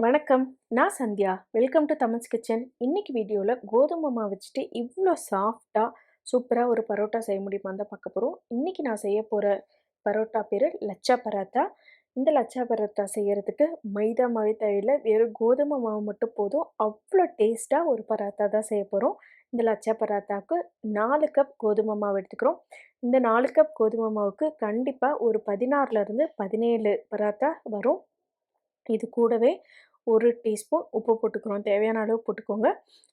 வணக்கம். நான் Sandhya. Welcome to Thaman's kitchen. இன்னைக்கு வீடியோல கோதுமை மாவு வச்சுட்டு இவ்ளோ சாஃப்ட்டா, சூப்பரா ஒரு பரோட்டா செய்ய முடியுமான்னு தான் பார்க்க போறோம். இன்னைக்கு நான் செய்ய போற பரோட்டா பேரு லச்சா பராத்தா. இந்த லச்சா பரோட்டா செய்யறதுக்கு மைதா மாவே தேவையில்ல. வெறும் கோதுமை மாவு மட்டும் போதும். அவ்ளோ டேஸ்ட்டா ஒரு பராத்தா தான் செய்ய போறோம். இந்த லச்சா பராத்தாக்கு 4 கப் கோதுமை மாவு எடுத்துக்கிறோம். இந்த 4 கப் கோதுமை மாவுக்கு கண்டிப்பா ஒரு 16லருந்து 17 பராத்தா வரும். இது கூடவே 1 டீஸ்பூன் உப்பு போட்டுக்கிறோம். தேவையான அளவு போட்டுக்கோங்க.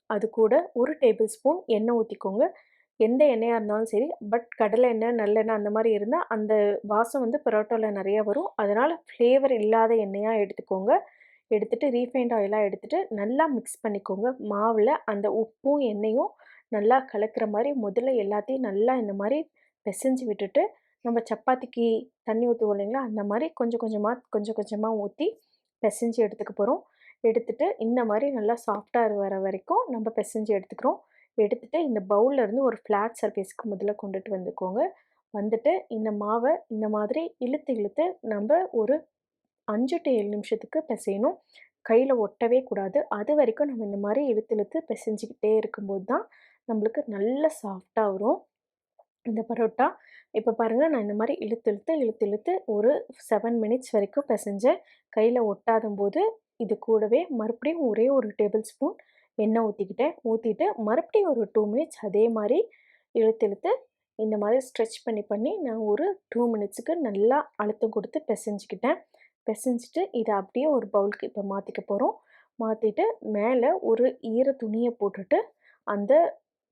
அது கூட 1 டேபிள் ஸ்பூன் எண்ணெய் ஊத்திக்கோங்க. எந்த எண்ணெயா இருந்தாலும் சரி, பட் கடலை எண்ணெய், நல்லெண்ணெய் அந்த மாரி இருந்தா, அந்த வாசம் வந்து பரோட்டால நெறையா வரும். அதனால ஃப்ளேவர் இல்லாத எண்ணெயா எடுத்துக்கோங்க. எடுத்துட்டு ரீஃபைண்ட் ஆயிலா எடுத்துட்டு நல்லா மிக்ஸ் பண்ணிக்கோங்க. மாவுல அந்த உப்பும், எண்ணெயும் நல்லா கலக்கிற மாரி முதல்ல எல்லாத்தையும் நல்லா இந்த மாரி பெசஞ்சு விட்டுட்டு, நம்ம சப்பாத்திக்கு தண்ணி ஊத்துவோம் இல்லைங்களா? அந்த மாரி கொஞ்சம் கொஞ்சமா ஊத்தி பெசஞ்சு எடுத்துக்க போறோம். எடுத்துட்டு இந்த மாரி நல்லா சாஃப்ட்டா வர வரைக்கும் நம்ம பெசஞ்சு எடுத்துக்கிறோம். எடுத்துட்டு இந்த பவுல்ல இருந்து ஒரு ஃப்ளாட் சர்ஃபேஸ்க்கு முதல்ல கொண்டுட்டு வந்துக்கோங்க. வந்துட்டு இந்த மாவ இந்த மாதிரி இழுத்து இழுத்து நம்ப ஒரு 5 டூ 7 நிமிஷத்துக்கு பெசையணும். கையில ஒட்டவே கூடாது. அதுவரைக்கும் நம்ம இந்த மாரி இழுத்து இழுத்து பெசஞ்சுக்கிட்டே இருக்கும்போது தான் நம்மளுக்கு நல்ல சாஃப்ட்டா வரும். இந்த பரோட்டா. இப்ப பாருங்க, நான் இந்த மாரி இழுத்து இழுத்து ஒரு 7 மினிட்ஸ் வரைக்கும் பெசஞ்சேன். கையில ஒட்டாதம்போது, இது கூடவே மறுபடியும் ஒரே ஒரு டேபிள் ஸ்பூன் எண்ணெய் ஊத்திக்கிட்டேன். ஊத்திட்டு மறுபடியும் ஒரு 2 மினிட்ஸ் அதே மாரி இழுத்து இந்த மாரி ஸ்ட்ரெச் பண்ணி நான் ஒரு 2 மினிட்ஸுக்கு நல்லா அழுத்தம் குடுத்து பெசஞ்சுக்கிட்டேன். பெசஞ்சுட்டு இத அப்படியே ஒரு பவுலுக்கு இப்ப மாத்திக்க போறோம். மாத்திட்டு மேல ஒரு ஈர துணிய போட்டுட்டு, அந்த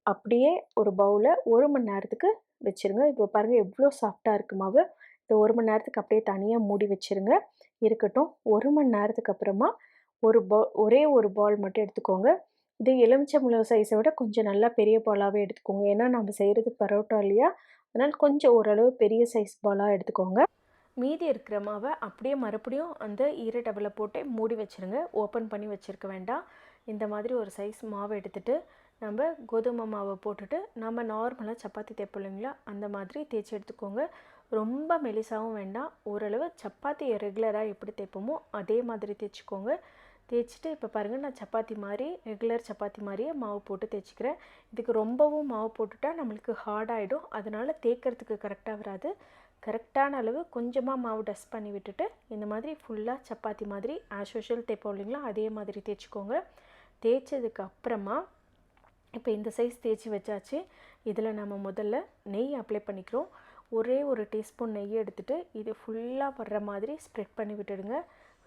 அப்படியே ஒரு பவுல 1 மணி நேரத்துக்கு வச்சுருங்க. இப்போ பாருங்க எவ்ளோ சாஃப்ட்டா இருக்கு மாவு. இந்த 1 மணி நேரத்துக்கு அப்படியே தனியா மூடி வச்சுருங்க. இருக்கட்டும். 1 மணி நேரத்துக்கு அப்புறமா ஒரே ஒரு பால் மட்டும் எடுத்துக்கோங்க. இது எலுமிச்சம்பழம் சைஸ விட கொஞ்சம் நல்லா பெரிய பாலாவே எடுத்துக்கோங்க. ஏன்னா நம்ம செய்றது பரோட்டா இல்லையா? அதனால கொஞ்சம் ஓரளவு பெரிய சைஸ் பாலா எடுத்துக்கோங்க. மீதி இருக்கிற மாவ அப்படியே மறுபடியும் அந்த ஈர டப்பால போட்டு மூடி வச்சுருங்க. ஓப்பன் பண்ணி வச்சிருக்க வேண்டாம். இந்த மாதிரி ஒரு சைஸ் மாவு எடுத்துட்டு, நம்ம கோதுமை மாவை போட்டுட்டு, நம்ம நார்மலா சப்பாத்தி தேய்ப்போம் இல்லைங்களா? அந்த மாதிரி தேய்ச்சி எடுத்துக்கோங்க. ரொம்ப மெலிசாவும் வேண்டாம். ஓரளவு சப்பாத்தி ரெகுலரா எப்படி தேய்ப்போமோ, அதே மாதிரி தேய்ச்சிக்கோங்க. தேய்ச்சிட்டு இப்போ பாருங்கள், நான் சப்பாத்தி மாதிரி ரெகுலர் சப்பாத்தி மாதிரியே மாவு போட்டு தேய்ச்சிக்கிறேன். இதுக்கு ரொம்பவும் மாவு போட்டுட்டா நம்மளுக்கு ஹார்ட் ஆகிடும். அதனால தேய்க்கிறதுக்கு கரெக்டாக வராது. கரெக்டான அளவு கொஞ்சமாக மாவு டஸ்ட் பண்ணி விட்டுட்டு, இந்த மாதிரி ஃபுல்லாக சப்பாத்தி மாதிரி ஆஸ் யூஷுவல் தேய்ப்போம் இல்லைங்களா? அதே மாதிரி தேய்ச்சிக்கோங்க. தேய்ச்சதுக்கு அப்புறமா இப்போ இந்த சைஸ் தேய்ச்சி வச்சாச்சு. இதில் நம்ம முதல்ல நெய் அப்ளை பண்ணிக்கிறோம். ஒரே ஒரு டீஸ்பூன் நெய் எடுத்துகிட்டு இது ஃபுல்லாக படுற மாதிரி ஸ்ப்ரெட் பண்ணி விட்டுடுங்க.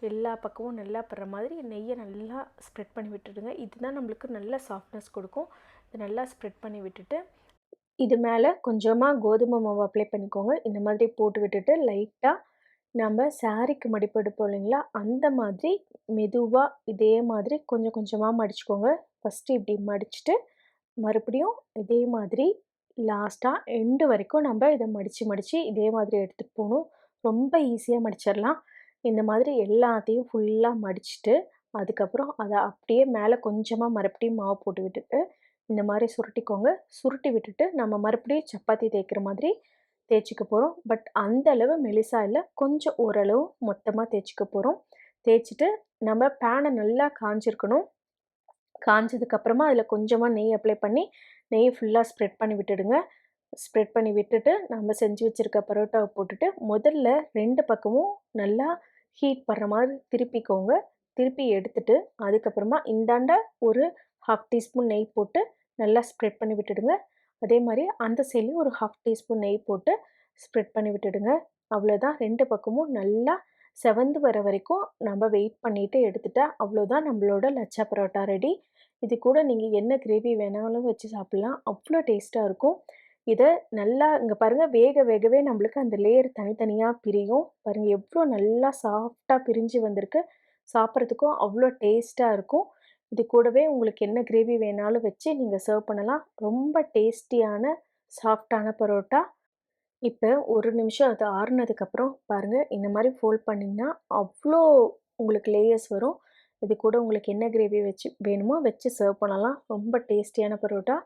எல்லா பக்கமும் நல்லா படுற மாதிரி நெய்யை நல்லா ஸ்ப்ரெட் பண்ணி விட்டுடுங்க. இதுதான் நம்மளுக்கு நல்ல சாஃப்ட்னஸ் கொடுக்கும். இது நல்லா ஸ்ப்ரெட் பண்ணி விட்டுட்டு, இது மேலே கொஞ்சமாக கோதுமை மாவு அப்ளை பண்ணிக்கோங்க. இந்த மாதிரி போட்டு விட்டுட்டு லைட்டாக நம்ம சாரீக்கு மடிப்பு எடுப்போம் இல்லைங்களா? அந்த மாதிரி மெதுவாக இதே மாதிரி கொஞ்சம் கொஞ்சமாக மடிச்சுக்கோங்க. ஃபஸ்ட்டு இப்படி மடிச்சுட்டு, மறுபடியும் இதே மாதிரி லாஸ்ட்டாக எண்டு வரைக்கும் நம்ம இதை மடித்து இதே மாதிரி எடுத்துகிட்டு போகணும். ரொம்ப ஈஸியாக மடிச்சிடலாம். இந்த மாதிரி எல்லாத்தையும் ஃபுல்லாக மடிச்சுட்டு, அதுக்கப்புறம் அதை அப்படியே மேலே கொஞ்சமாக மறுபடியும் மாவு போட்டு விட்டுட்டு, இந்த மாதிரி சுருட்டிக்கோங்க. சுருட்டி விட்டுட்டு நம்ம மறுபடியும் சப்பாத்தி தேய்க்கிற மாதிரி தேய்ச்சிக்க போகிறோம். பட் அந்த அளவு மெலிசா இல்லை, கொஞ்சம் ஓரளவு மொத்தமாக தேய்ச்சிக்க போகிறோம். தேய்ச்சிட்டு நம்ம பேனை நல்லா காஞ்சிருக்கணும். காஞ்சதுக்கப்புறமா அதில் கொஞ்சமாக நெய் அப்ளை பண்ணி, நெய் ஃபுல்லாக ஸ்ப்ரெட் பண்ணி விட்டுடுங்க. ஸ்ப்ரெட் பண்ணி விட்டுட்டு, நம்ம செஞ்சு வச்சுருக்க பரோட்டாவை போட்டுட்டு, முதல்ல 2 பக்கமும் நல்லா ஹீட் படுற மாதிரி திருப்பிக்கோங்க. திருப்பி எடுத்துட்டு, அதுக்கப்புறமா இந்தாண்ட ஒரு 1/2 டீஸ்பூன் நெய் போட்டு நல்லா ஸ்ப்ரெட் பண்ணி விட்டுடுங்க. அதே மாரி அந்த சைட்லேயும் ஒரு 1/2 டீஸ்பூன் நெய் போட்டு ஸ்ப்ரெட் பண்ணி விட்டுடுங்க. அவ்வளோதான். 2 பக்கமும் நல்லா செவந்து வர வரைக்கும் நம்ம வெயிட் பண்ணிட்டு எடுத்துட்டா, அவ்வளோதான் நம்மளோட லச்சா பரோட்டா ரெடி. இது கூட நீங்க என்ன கிரேவி வேணாலும் வச்சு சாப்பிடலாம். அவ்வளோ டேஸ்ட்டா இருக்கும். இத நல்லா இங்க பாருங்க, வேகவே நம்மளுக்கு அந்த லேயர் தனித்தனியா பிரியும். பாருங்க எவ்ளோ நல்லா சாஃப்ட்டா பிரிஞ்சு வந்திருக்கு. சாப்பிட்றதுக்கும் அவ்வளோ டேஸ்ட்டா இருக்கும். இது கூடவே உங்களுக்கு என்ன கிரேவி வேணாலும் வச்சு நீங்க சர்வ் பண்ணலாம். ரொம்ப டேஸ்டியான சாஃப்ட்டான பரோட்டா. இப்ப 1 நிமிஷம் அது ஆறுனதுக்கப்புறம் பாருங்க, இந்த மாரி ஃபோல்ட் பண்ணிங்கன்னா, அவ்ளோ உங்களுக்கு லேயர்ஸ் வரும். இது கூட உங்களுக்கு என்ன கிரேவி வச்சு வேணுமோ வச்சு சர்வ் பண்ணலாம். ரொம்ப டேஸ்டியான பரோட்டா.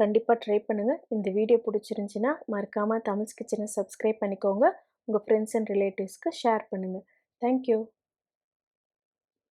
கண்டிப்பா ட்ரை பண்ணுங்க. இந்த வீடியோ புடிச்சிருந்துச்சுன்னா, மறக்காம தமிழ்ஸ் கிச்சன சப்ஸ்கிரைப் பண்ணிக்கோங்க. உங்க ஃப்ரெண்ட்ஸ் அண்ட் ரிலேட்டிவ்ஸ்க்கு ஷேர் பண்ணுங்க. Thank you.